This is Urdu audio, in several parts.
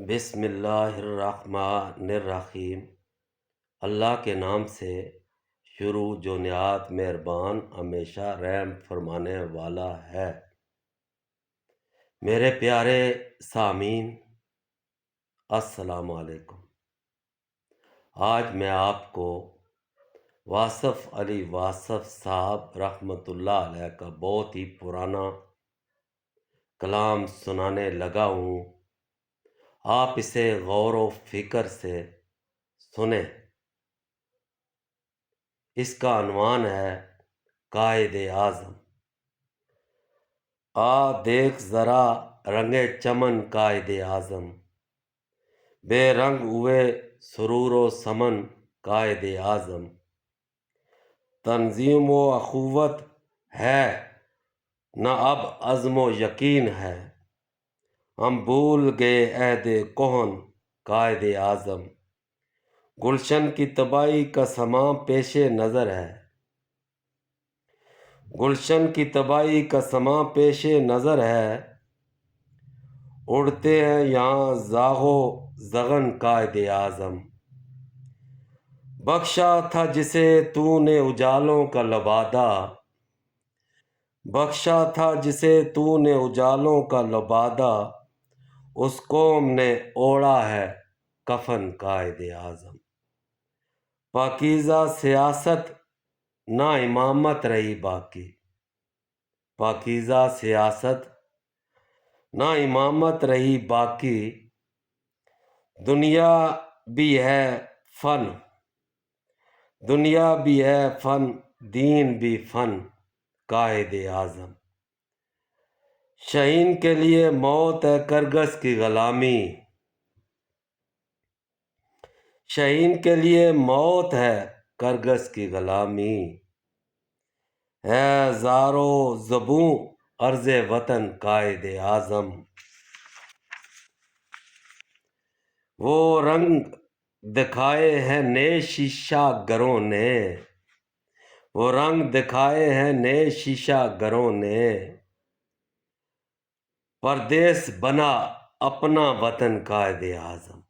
بسم اللہ الرحمن الرحیم۔ اللہ کے نام سے شروع جو نہایت مہربان ہمیشہ رحم فرمانے والا ہے۔ میرے پیارے سامعین، السلام علیکم۔ آج میں آپ کو واصف علی واصف صاحب رحمۃ اللہ علیہ کا بہت ہی پرانا کلام سنانے لگا ہوں۔ آپ اسے غور و فکر سے سنیں۔ اس کا عنوان ہے قائد اعظم۔ دیکھ ذرا رنگ چمن قائد اعظم، بے رنگ ہوئے سرور و سمن قائد اعظم۔ تنظیم و اخوت ہے نہ اب عزم و یقین ہے، ہم بھول گئے عہد کہن قائد اعظم۔ گلشن کی تباہی کا سماں پیش نظر ہے، گلشن کی تباہی کا سماں پیش نظر ہے، اڑتے ہیں یہاں زاغ و زغن قائد اعظم۔ بخشا تھا جسے تو نے اجالوں کا لبادہ، بخشا تھا جسے تو نے اجالوں کا لبادہ، اس قوم نے اوڑھا ہے کفن قائد اعظم۔ پاکیزہ سیاست نہ امامت رہی باقی، پاکیزہ سیاست نہ امامت رہی باقی، دنیا بھی ہے فن، دنیا بھی ہے فن، دین بھی فن قائد اعظم۔ شہین کے لیے موت ہے کرگس کی غلامی، شہین کے لیے موت ہے کرگس کی غلامی، ہے زار و زبوں عرض وطن قائد اعظم۔ وہ رنگ دکھائے ہیں نئے شیشہ گروں نے، وہ رنگ دکھائے ہیں نئے شیشہ گروں نے، پردیس بنا اپنا وطن قائد اعظم،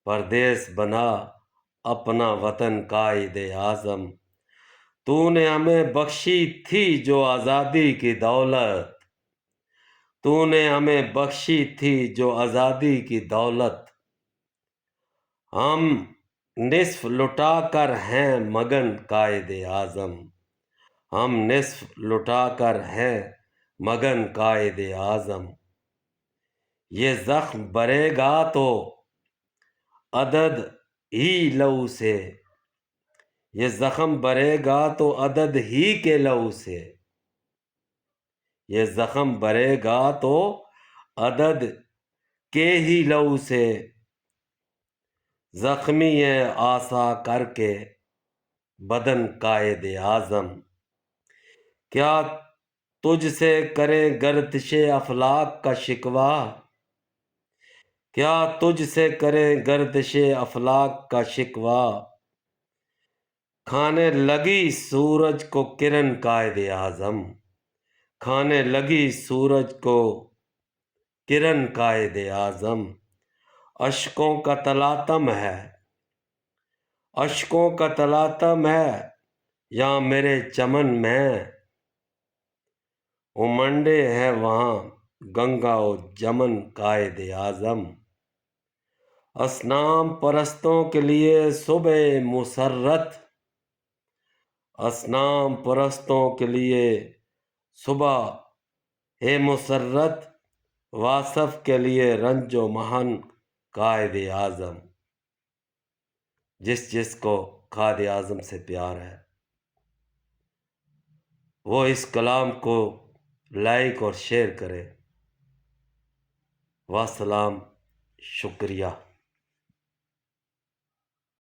پردیس بنا اپنا وطن قائد اعظم۔ تو نے ہمیں بخشی تھی جو آزادی کی دولت، تو نے ہمیں بخشی تھی جو آزادی کی دولت، ہم نصف لٹا کر ہیں مگن قائد اعظم، ہم نصف لٹا کر ہیں مگن قائد اعظم۔ یہ زخم بھرے گا تو عدد ہی لہو سے، یہ زخم بھرے گا تو عدد ہی کے لہو سے، یہ زخم بھرے گا تو عدد کے ہی لہو سے، زخمی ہے آسا کر کے بدن قائد اعظم۔ کیا تجھ سے کریں گردش افلاک کا شکوہ، کیا تجھ سے کریں گردش افلاک کا شکوہ، کھانے لگی سورج کو کرن قائد اعظم، کھانے لگی سورج کو کرن قائد اعظم۔ اشکوں کا تلاطم ہے، اشکوں کا تلاطم ہے یہاں میرے چمن میں، امنڈے ہیں وہاں گنگا و جمن قائد اعظم۔ اصنام پرستوں کے لیے صبح مسرت، اصنام پرستوں کے لیے صبح مسرت، واصف کے لیے رنج و محن قائد اعظم۔ جس جس کو قائد اعظم سے پیار ہے وہ اس کلام کو لائک اور شیئر کرے۔ والسلام، شکریہ۔